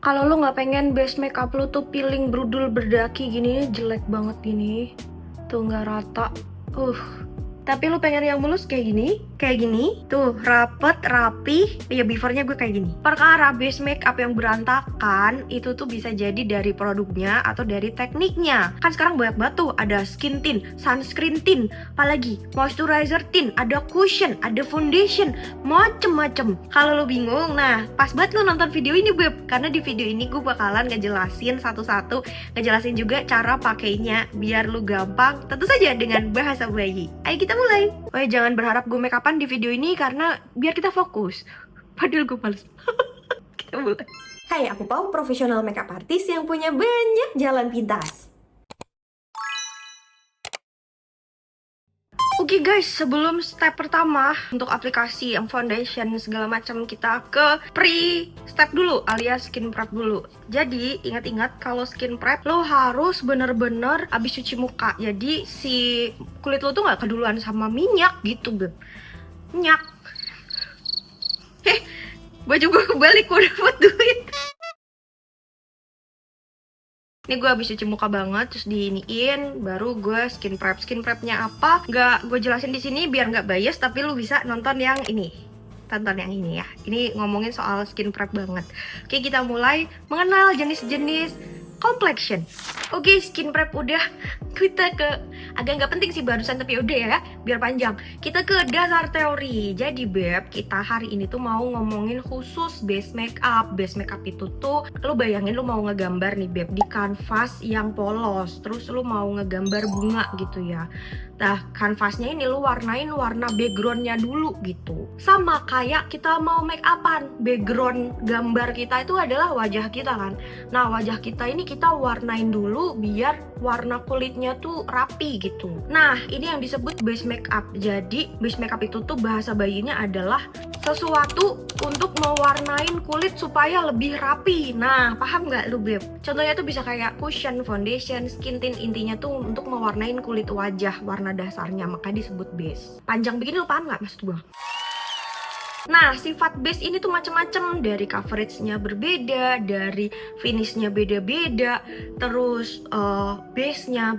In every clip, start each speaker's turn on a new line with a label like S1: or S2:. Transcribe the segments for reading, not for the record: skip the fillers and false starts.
S1: Kalau lu nggak pengen base makeup lu tuh peeling brudul berdaki gini, jelek banget gini, tuh nggak rata, tapi lu pengen yang mulus kayak gini, tuh rapet, rapi, ya beforenya gue kayak gini. Perkara base makeup yang berantakan, itu tuh bisa jadi dari produknya atau dari tekniknya. Kan sekarang banyak banget tuh, ada skin tint, sunscreen tint, apalagi moisturizer tint, ada cushion, ada foundation, macem-macem. Kalau lu bingung, nah pas banget lu nonton video ini Beb, karena di video ini gue bakalan ngejelasin satu-satu, ngejelasin juga cara pakainya biar lu gampang, tentu saja dengan bahasa bayi. Ayo kita mulai. Oh ya, jangan berharap gue make upan di video ini karena biar kita fokus. Padahal gue males. Kita mulai.
S2: Hai, aku Pau, profesional makeup artist yang punya banyak jalan pintas.
S1: Oke guys, sebelum step pertama untuk aplikasi yang foundation segala macam, kita ke pre-step dulu alias skin prep dulu. Jadi ingat-ingat kalau skin prep lo harus bener-bener abis cuci muka. Jadi si kulit lo tuh nggak keduluan sama minyak gitu Beb. Minyak. Baju gue kebalik, gue dapet duit. Ini gue habis cuci muka banget, terus diiniin, baru gue skin prep. Skin prepnya apa? Nggak gue jelasin di sini biar nggak bias, tapi lu bisa nonton yang ini. Tonton yang ini ya. Ini ngomongin soal skin prep banget. Oke, kita mulai mengenal jenis-jenis complexion. Oke, skin prep udah. Kita ke agak nggak penting sih barusan, tapi udah ya, biar panjang. Kita ke dasar teori. Jadi Beb, kita hari ini tuh mau ngomongin khusus base makeup. Base makeup itu tuh, lu bayangin lu mau ngegambar nih Beb di kanvas yang polos, terus lu mau ngegambar bunga gitu ya. Nah, kanvasnya ini lu warnain warna backgroundnya dulu gitu. Sama kayak kita mau make upan, background gambar kita itu adalah wajah kita kan. Nah, wajah kita ini kita warnain dulu biar warna kulitnya tuh rapi gitu. Nah, ini yang disebut base makeup. Jadi, base makeup itu tuh bahasa bayinya adalah sesuatu untuk mewarnain kulit supaya lebih rapi. Nah, paham nggak lu Beb? Contohnya tuh bisa kayak cushion, foundation, skin tint, intinya tuh untuk mewarnain kulit wajah, warna dasarnya, maka disebut base. Panjang begini lu paham nggak maksud gua? Nah, sifat base ini tuh macam-macam, dari coveragenya berbeda, dari finishnya beda-beda, terus base-nya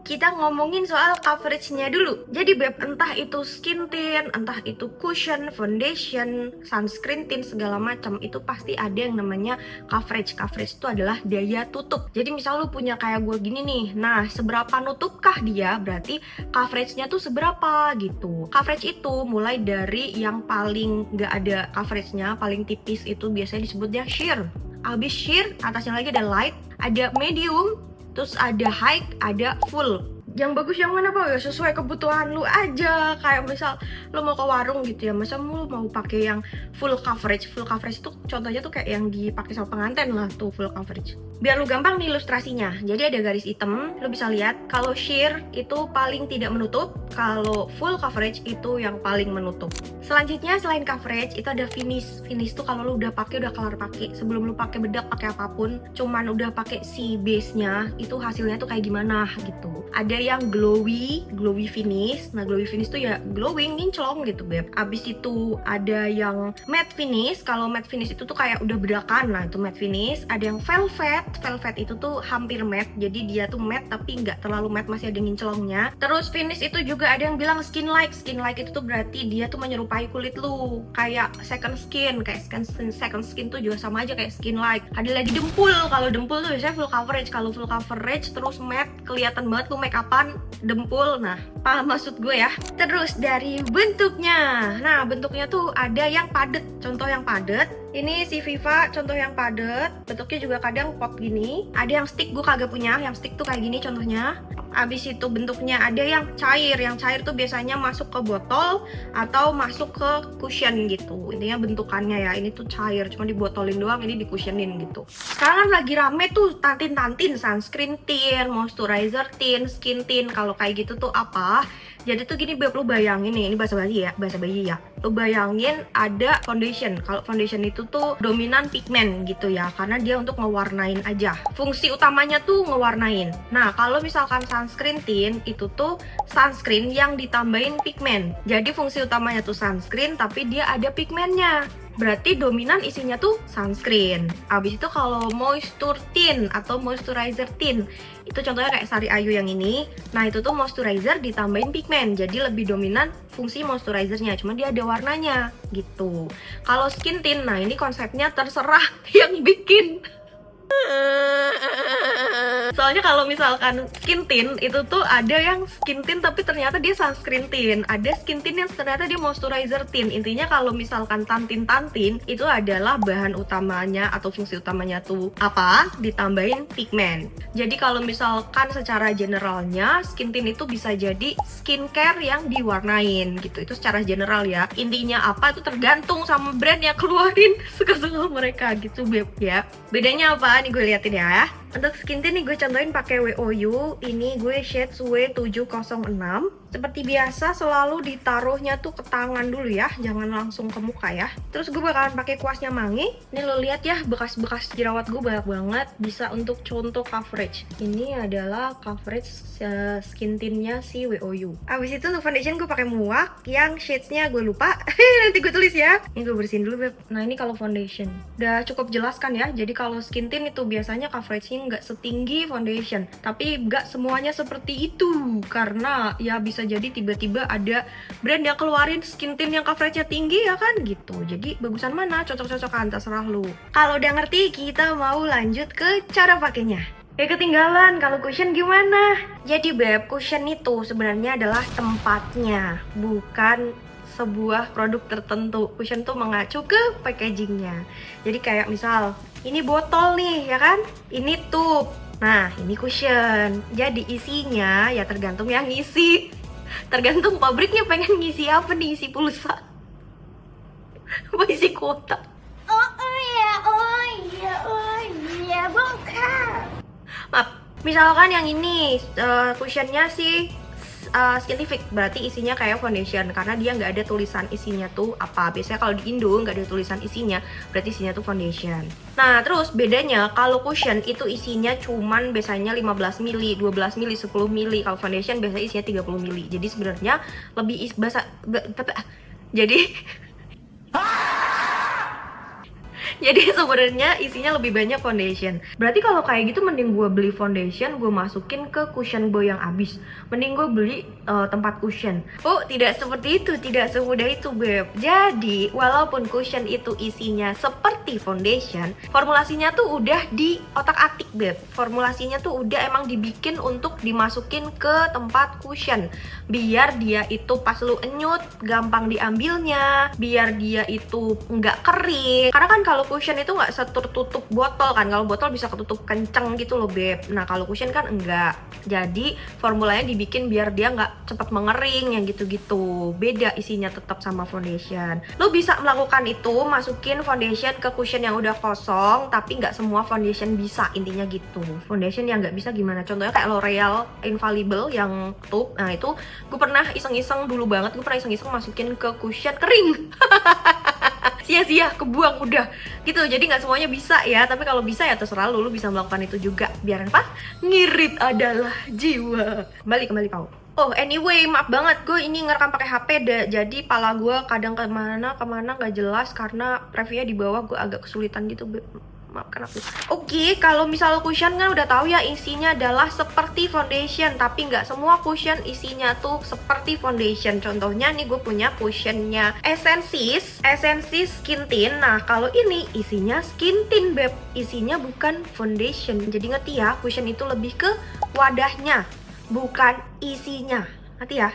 S1: kita ngomongin soal coveragenya dulu. Jadi Beb, entah itu skin tint, entah itu cushion, foundation, sunscreen tint, segala macam, itu pasti ada yang namanya coverage. Coverage itu adalah daya tutup. Jadi misal lu punya kayak gue gini nih, nah seberapa nutupkah dia, berarti coveragenya tuh seberapa gitu. Coverage itu mulai dari yang paling gak ada coveragenya, paling tipis itu biasanya disebutnya sheer. Abis sheer, atasnya lagi ada light, ada medium, terus ada high, ada full. Yang bagus yang mana Pak? Ya sesuai kebutuhan lu aja. Kayak misal lu mau ke warung gitu ya, masa lu mau pakai yang full coverage. Full coverage itu contohnya tuh kayak yang dipakai sama pengantin lah tuh, full coverage. Biar lu gampang nih ilustrasinya. Jadi ada garis hitam, lu bisa lihat kalau sheer itu paling tidak menutup, kalau full coverage itu yang paling menutup. Selanjutnya selain coverage itu ada finish. Finish tuh kalau lu udah pakai, udah kelar pakai, sebelum lu pakai bedak, pakai apapun, cuman udah pakai si base-nya, itu hasilnya tuh kayak gimana gitu. Ada yang glowy finish. Nah, glowy finish tuh ya glowing, kinclong gitu Beb. Abis itu ada yang matte finish. Kalau matte finish itu tuh kayak udah bedakan. Nah, itu matte finish. Ada yang velvet. Velvet itu tuh hampir matte, jadi dia tuh matte tapi nggak terlalu matte, masih ada nginclongnya. Terus finish itu juga ada yang bilang skin like. Skin like itu tuh berarti dia tuh menyerupai kulit lu, kayak second skin. Kayak second skin tuh juga sama aja kayak skin like. Ada lagi dempul. Kalau dempul tuh biasanya full coverage. Kalau full coverage terus matte, kelihatan banget lu make upan dempul. Nah, paham maksud gue ya. Terus dari bentuknya, nah bentuknya tuh ada yang padet. Contoh yang padet, ini si Viva contoh yang padet. Bentuknya juga kadang pot gini. Ada yang stick, gue kagak punya. Yang stick tuh kayak gini contohnya. Abis itu bentuknya ada yang cair. Yang cair tuh biasanya masuk ke botol atau masuk ke cushion gitu. Intinya bentukannya ya, ini tuh cair, cuma dibotolin doang, ini di cushionin gitu. Sekarang lagi rame tuh tantin-tantin, sunscreen tint, moisturizer tint, skin tint. Kalau kayak gitu tuh apa? Jadi tuh gini Beb, lu bayangin nih, ini bahasa bayi ya. Lu bayangin ada foundation. Kalau foundation itu tuh dominan pigmen gitu ya, karena dia untuk ngewarnain aja. Fungsi utamanya tuh ngewarnain. Nah, kalau misalkan sunscreen tint itu tuh sunscreen yang ditambahin pigmen. Jadi fungsi utamanya tuh sunscreen tapi dia ada pigmennya. Berarti dominan isinya tuh sunscreen. Abis itu kalau moisture tint atau moisturizer tint, itu contohnya kayak Sari Ayu yang ini. Nah itu tuh moisturizer ditambahin pigmen, jadi lebih dominan fungsi moisturizernya, cuma dia ada warnanya gitu. Kalau skin tint, nah ini konsepnya terserah yang bikin. Soalnya kalau misalkan skin tint itu tuh ada yang skin tint tapi ternyata dia sunscreen tint, ada skin tint yang ternyata dia moisturizer tint. Intinya kalau misalkan tantin itu adalah bahan utamanya atau fungsi utamanya tuh apa? Ditambahin pigmen. Jadi kalau misalkan secara generalnya skin tint itu bisa jadi skincare yang diwarnain gitu. Itu secara general ya. Intinya apa itu tergantung sama brand yang keluarin suka-suka mereka gitu Beb ya. Bedanya apa? Nih gue liatin ya. Untuk skin tint nih gue contohin pakai WOU. Ini gue shades W706. Seperti biasa selalu ditaruhnya tuh ke tangan dulu ya, jangan langsung ke muka ya. Terus gue bakalan pakai kuasnya Mangi. Ini lo lihat ya, bekas-bekas jerawat gue banyak banget. Bisa untuk contoh coverage. Ini adalah coverage skin tintnya si WOU. Abis itu untuk foundation gue pakai Muak yang shadesnya gue lupa. Nanti gue tulis ya. Ini gue bersihin dulu Beb. Nah ini kalau foundation udah cukup jelas kan ya. Jadi kalau skin tint itu biasanya coveragenya nggak setinggi foundation, tapi nggak semuanya seperti itu karena ya bisa jadi tiba-tiba ada brand yang keluarin skin tint yang coveragenya tinggi ya kan gitu. Jadi bagusan mana, cocok-cocokan terserah lu. Kalau udah ngerti, kita mau lanjut ke cara pakainya. Ketinggalan, kalau cushion gimana? Jadi Beb, cushion itu sebenarnya adalah tempatnya, bukan sebuah produk tertentu. Cushion tuh mengacu ke packagingnya. Jadi kayak misal, ini botol nih ya kan? Ini tube. Nah, ini cushion. Jadi isinya ya tergantung yang ngisi. Tergantung pabriknya pengen ngisi apa nih, isi pulsa. Apa isi kuota?
S3: Oh iya, bongkar.
S1: Maaf, misalkan yang ini cushionnya sih scientific, berarti isinya kayak foundation karena dia nggak ada tulisan isinya tuh apa. Biasanya kalau di Indo nggak ada tulisan isinya, berarti isinya tuh foundation. Nah terus bedanya kalau cushion itu isinya cuman biasanya 15 ml, 12 ml, 10 ml. Kalau foundation biasanya isinya 30 ml. Jadi sebenarnya lebih jadi sebenarnya isinya lebih banyak foundation. Berarti kalau kayak gitu mending gue beli foundation, gue masukin ke cushion boy yang habis. Mending gue beli tempat cushion. Oh, tidak seperti itu, tidak semudah itu Beb. Jadi, walaupun cushion itu isinya seperti foundation, formulasinya tuh udah di otak-atik Beb. Formulasinya tuh udah emang dibikin untuk dimasukin ke tempat cushion. Biar dia itu pas lu enyut gampang diambilnya, biar dia itu nggak kering. Karena kan kalau cushion itu nggak setertutup botol kan. Kalau botol bisa ketutup kenceng gitu loh Beb. Nah kalau cushion kan enggak. Jadi formulanya dibikin biar dia nggak cepat mengering yang gitu-gitu. Beda isinya tetap sama foundation. Lo bisa melakukan itu, masukin foundation ke cushion yang udah kosong, tapi nggak semua foundation bisa, intinya gitu. Foundation yang nggak bisa gimana? Contohnya kayak L'Oreal Infallible yang tube. Nah itu gue pernah iseng-iseng dulu banget. Gue pernah iseng-iseng masukin ke cushion kering. Sia-sia, kebuang udah gitu. Jadi nggak semuanya bisa ya, tapi kalau bisa ya terserah lu bisa melakukan itu juga. Biar apa? Ngirit adalah jiwa. Kembali kau. Oh anyway, maaf banget, gue ini ngerekam pakai HP jadi pala gue kadang kemana nggak jelas karena previewnya di bawah gue agak kesulitan gitu. Maafkan aku. Oke, kalau misal cushion kan udah tahu ya isinya adalah seperti foundation, tapi nggak semua cushion isinya tuh seperti foundation. Contohnya nih gue punya cushionnya Essensis Skin Tint. Nah kalau ini isinya skin tint Beb, isinya bukan foundation. Jadi ngerti ya, cushion itu lebih ke wadahnya, bukan isinya. Ngerti ya?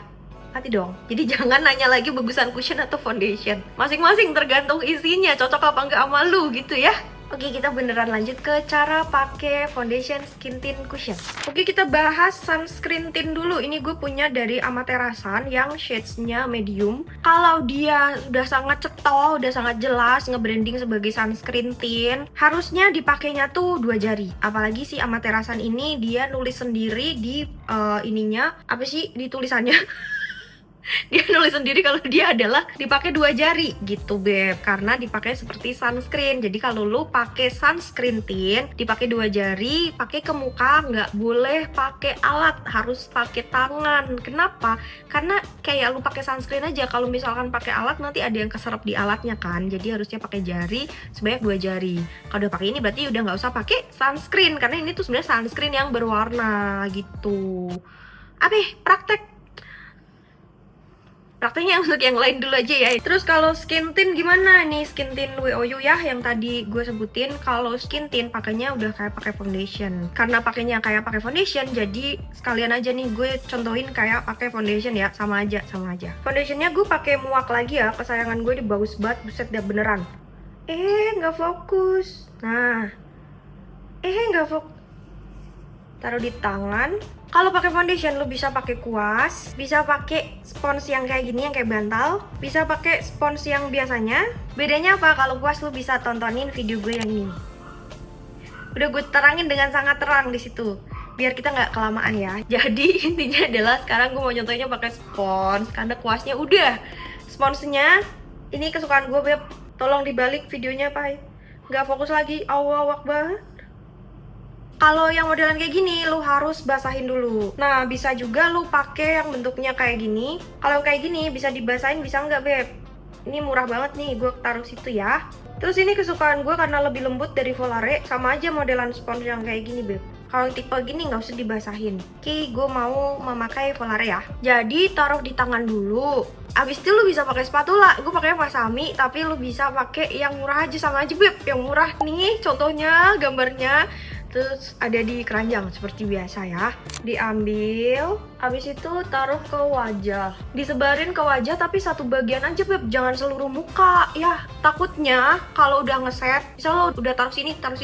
S1: Hati dong. Jadi jangan nanya lagi bagusan cushion atau foundation. Masing-masing tergantung isinya, cocok apa enggak sama lu gitu ya. Oke, kita beneran lanjut ke cara pakai foundation skin tint cushion. Oke, kita bahas sunscreen tint dulu. Ini gue punya dari Amaterasan yang shadesnya medium. Kalau dia udah sangat cetol, udah sangat jelas nge-branding sebagai sunscreen tint, harusnya dipakainya tuh 2 jari. Apalagi si Amaterasan ini dia nulis sendiri di ininya, apa sih di tulisannya? Dia nulis sendiri kalau dia adalah dipakai 2 jari gitu beb, karena dipakai seperti sunscreen. Jadi kalau lu pakai sunscreen tint dipakai 2 jari, pakai ke muka, nggak boleh pakai alat, harus pakai tangan. Kenapa? Karena kayak lu pakai sunscreen aja, kalau misalkan pakai alat nanti ada yang keserap di alatnya kan. Jadi harusnya pakai jari sebanyak 2 jari. Kalau udah pakai ini berarti udah nggak usah pakai sunscreen, karena ini tuh sebenarnya sunscreen yang berwarna gitu. Prakteknya untuk yang lain dulu aja ya. Terus kalau skin tint gimana nih? Skin tint WOU ya yang tadi gue sebutin. Kalau skin tint pakainya udah kayak pakai foundation. Karena pakainya kayak pakai foundation, jadi sekalian aja nih gue contohin kayak pakai foundation ya, sama aja. Foundationnya gue pakai muak lagi ya, kesayangan gue, di bagus banget, buset dah beneran. Nggak fokus. Nah, nggak fokus. Taruh di tangan. Kalau pakai foundation lu bisa pakai kuas, bisa pakai spons yang kayak gini yang kayak bantal, bisa pakai spons yang biasanya. Bedanya apa? Kalau kuas lu bisa tontonin video gue yang ini. Udah gue terangin dengan sangat terang di situ, biar kita nggak kelamaan ya. Jadi intinya adalah sekarang gue mau contohnya pakai spons, karena kuasnya udah. Sponsnya ini kesukaan gue beb. Tolong dibalik videonya Pai. Nggak fokus lagi. Allahu Akbar. Kalau yang modelan kayak gini, lu harus basahin dulu. Nah, bisa juga lu pakai yang bentuknya kayak gini. Kalau kayak gini bisa dibasahin, bisa nggak beb? Ini murah banget nih, gue taruh situ ya. Terus ini kesukaan gue karena lebih lembut dari Volare, sama aja modelan spons yang kayak gini beb. Kalau tipe gini nggak usah dibasahin. Oke, gue mau memakai Volare ya. Jadi taruh di tangan dulu. Abis itu lu bisa pakai spatula. Gue pakai Masami, tapi lu bisa pakai yang murah aja, sama aja beb. Yang murah nih, contohnya gambarnya. Terus ada di keranjang seperti biasa ya. Diambil, habis itu taruh ke wajah. Disebarin ke wajah tapi satu bagian aja beb, jangan seluruh muka ya. Takutnya kalau udah ngeset, misal lo udah taruh sini, taruh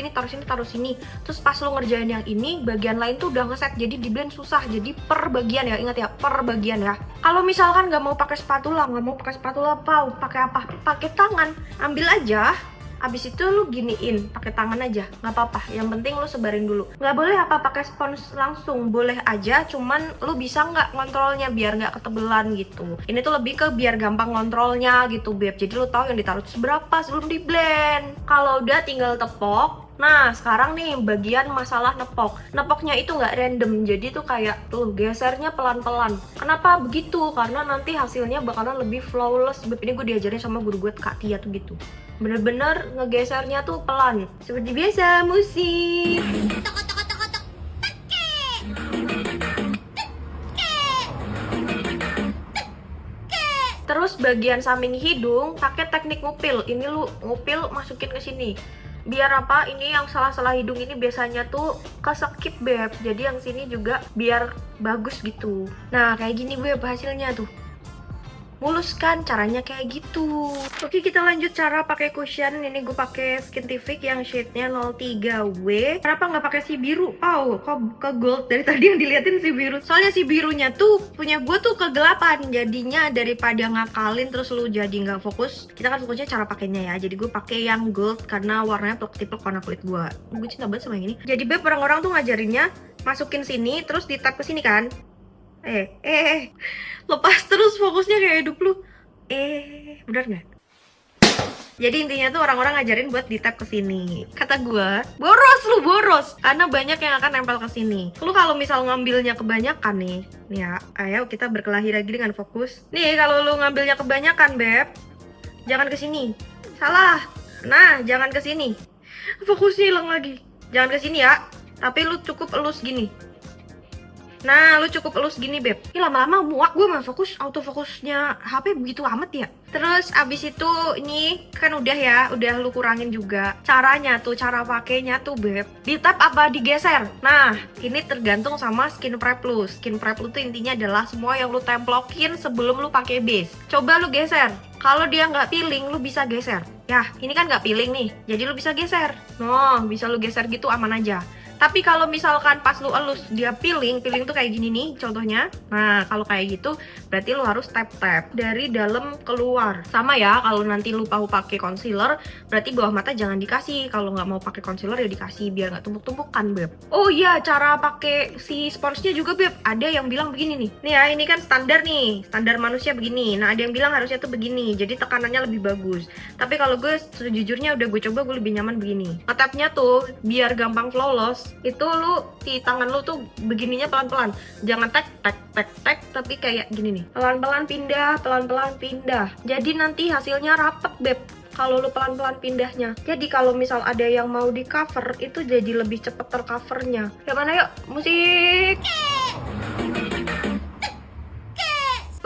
S1: sini. Terus pas lo ngerjain yang ini, bagian lain tuh udah ngeset, jadi di blend susah. Jadi per bagian ya, ingat ya, per bagian ya. Kalau misalkan nggak mau pakai spatula, pakai apa? Pakai tangan, ambil aja. Abis itu lu giniin, pakai tangan aja, nggak apa-apa. Yang penting lu sebarin dulu. Nggak boleh apa pakai spons langsung, boleh aja. Cuman lu bisa nggak ngontrolnya biar nggak ketebelan gitu. Ini tuh lebih ke biar gampang ngontrolnya gitu beb. Jadi lu tahu yang ditaruh seberapa sebelum di blend. Kalau udah tinggal tepok. Nah sekarang nih bagian masalah nepok. Nepoknya itu nggak random, jadi tuh kayak tuh gesernya pelan-pelan. Kenapa begitu? Karena nanti hasilnya bakalan lebih flawless. Beb, ini gue diajarin sama guru gue Kak Tia tuh gitu. Bener-bener ngegesernya tuh pelan. Seperti biasa musik. Terus bagian samping hidung pakai teknik ngupil. Ini lu ngupil masukin ke sini. Biar apa? Ini yang salah-salah hidung ini biasanya tuh kesekip beb. Jadi yang sini juga biar bagus gitu. Nah kayak gini beb hasilnya tuh. Mulus kan, caranya kayak gitu. Oke, kita lanjut cara pakai cushion. Ini gue pakai Skintific yang shade-nya 03W. Kenapa nggak pakai si biru? Oh, kok ke gold dari tadi yang diliatin si biru. Soalnya si birunya tuh punya gue tuh kegelapan. Jadinya daripada ngakalin terus lu jadi nggak fokus, kita kan fokusnya cara pakainya ya. Jadi gue pakai yang gold karena warnanya plek-plek warna kulit gue. Gue cinta banget sama yang ini. Jadi beb, orang-orang tuh ngajarinnya masukin sini terus di tap ke sini kan. Lepas terus fokusnya kayak hidup lu. Bener nggak? Jadi intinya tuh orang-orang ngajarin buat di tap ke sini. Kata gue, boros. Karena banyak yang akan nempel ke sini. Lu kalau misal ngambilnya kebanyakan nih ya, ayo kita berkelahi lagi dengan fokus. Nih, kalau lu ngambilnya kebanyakan, beb, jangan ke sini. Salah. Nah, jangan ke sini. Fokusnya hilang lagi. Jangan ke sini ya. Tapi lu cukup elus gini. Nah, lu cukup elus gini, beb. Ini lama-lama muak gue mah fokus. Autofokusnya HP begitu amat ya. Terus abis itu ini kan udah ya, udah lu kurangin juga. Caranya tuh, cara pakainya tuh, beb, di tap apa digeser. Nah, ini tergantung sama skin prep lu. Skin prep lu tuh intinya adalah semua yang lu templokin sebelum lu pakai base. Coba lu geser. Kalau dia nggak peeling, lu bisa geser. Ya, ini kan nggak peeling nih, jadi lu bisa geser. Noh, bisa lu geser gitu aman aja. Tapi kalau misalkan pas lu elus dia peeling tuh kayak gini nih contohnya. Nah, kalau kayak gitu berarti lu harus tap-tap dari dalam keluar. Sama ya, kalau nanti lu mau pakai concealer, berarti bawah mata jangan dikasih. Kalau nggak mau pakai concealer ya dikasih biar nggak tumpuk-tumpukan, Beb. Oh iya, cara pakai si sponsnya juga, Beb. Ada yang bilang begini nih. Nih ya, ini kan standar nih. Standar manusia begini. Nah, ada yang bilang harusnya tuh begini. Jadi tekanannya lebih bagus. Tapi kalau gue sejujurnya udah gue coba, gue lebih nyaman begini. Ngetapnya tuh biar gampang flawless. Itu lu di tangan lu tuh begininya pelan-pelan. Jangan tek tapi kayak gini nih. Pelan-pelan pindah. Jadi nanti hasilnya rapet, Beb. Kalau lu pelan-pelan pindahnya. Jadi kalau misal ada yang mau di cover, itu jadi lebih cepet tercovernya. Ya mana yuk, musik.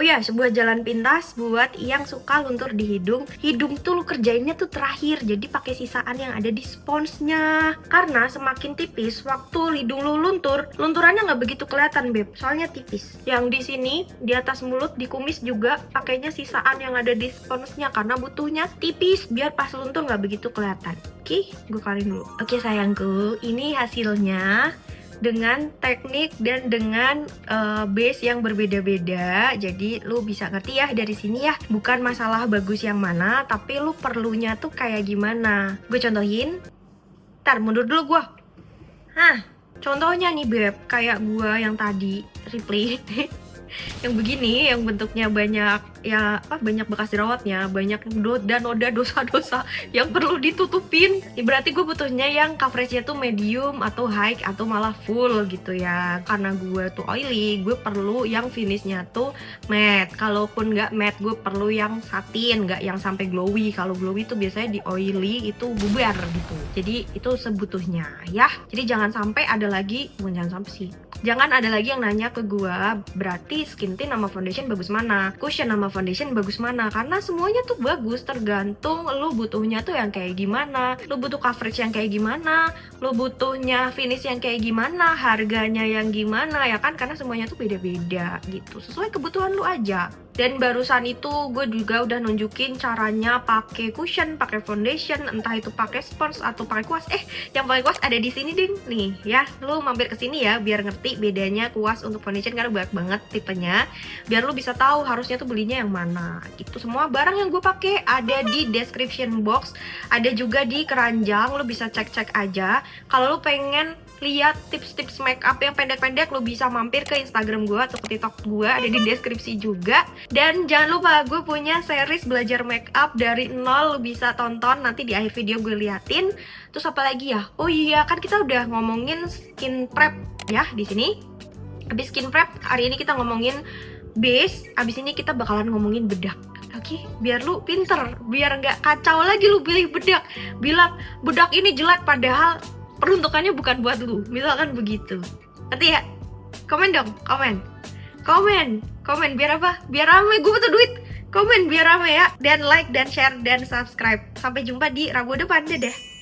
S1: Oh ya, sebuah jalan pintas buat yang suka luntur di hidung. Hidung tuh lu kerjainnya tuh terakhir, jadi pakai sisaan yang ada di sponsnya. Karena semakin tipis, waktu hidung lu luntur, lunturannya nggak begitu kelihatan, Beb. Soalnya tipis. Yang di sini, di atas mulut, di kumis juga pakainya sisaan yang ada di sponsnya karena butuhnya tipis biar pas luntur nggak begitu kelihatan. Oke, gue kaliin dulu. Oke sayangku, ini hasilnya dengan teknik dan dengan base yang berbeda-beda. Jadi lu bisa ngerti ya dari sini ya, bukan masalah bagus yang mana, tapi lu perlunya tuh kayak gimana. Gue contohin. Ntar mundur dulu gue. Contohnya nih, Beb, kayak gue yang tadi replay yang begini, yang bentuknya banyak ya banyak bekas jerawatnya, banyak noda dosa-dosa yang perlu ditutupin. Berarti gue butuhnya yang coveragenya tuh medium atau high atau malah full gitu ya. Karena gue tuh oily, gue perlu yang finishnya tuh matte. Kalaupun nggak matte, gue perlu yang satin, nggak yang sampai glowy. Kalau glowy tuh biasanya di oily itu bubar gitu. Jadi itu sebutuhnya ya. Jadi jangan sampai ada lagi, jangan ada lagi yang nanya ke gue, berarti skin tint sama foundation bagus mana, cushion sama foundation bagus mana. Karena semuanya tuh bagus, tergantung lu butuhnya tuh yang kayak gimana, lu butuh coverage yang kayak gimana, lu butuhnya finish yang kayak gimana, harganya yang gimana ya kan, karena semuanya tuh beda-beda gitu, sesuai kebutuhan lu aja. Dan barusan itu gue juga udah nunjukin caranya pakai cushion, pakai foundation, entah itu pakai spons atau pakai kuas. Yang pakai kuas ada di sini ding nih ya. Lu mampir ke sini ya biar ngerti bedanya kuas untuk foundation karena banyak banget tipenya. Biar lu bisa tahu harusnya tuh belinya yang mana. Itu semua barang yang gue pakai ada di description box, ada juga di keranjang. Lu bisa cek-cek aja. Kalau lu pengen lihat tips-tips makeup yang pendek-pendek, lu bisa mampir ke Instagram gue atau ke TikTok gue, ada di deskripsi juga. Dan jangan lupa gue punya series belajar makeup dari nol, lu bisa tonton nanti di akhir video gue liatin. Terus apa lagi ya? Oh iya, kan kita udah ngomongin skin prep ya di sini. Habis skin prep, hari ini kita ngomongin base, habis ini kita bakalan ngomongin bedak. Oke, biar lu pinter, biar nggak kacau lagi lu pilih bedak. Bilang bedak ini jelek padahal peruntukannya bukan buat lu, misalkan begitu. Ngerti ya? Komen dong, komen biar apa? Biar rame, gue butuh duit. Komen biar rame ya. Dan like, dan share, dan subscribe. Sampai jumpa di Rabu depan, dadah.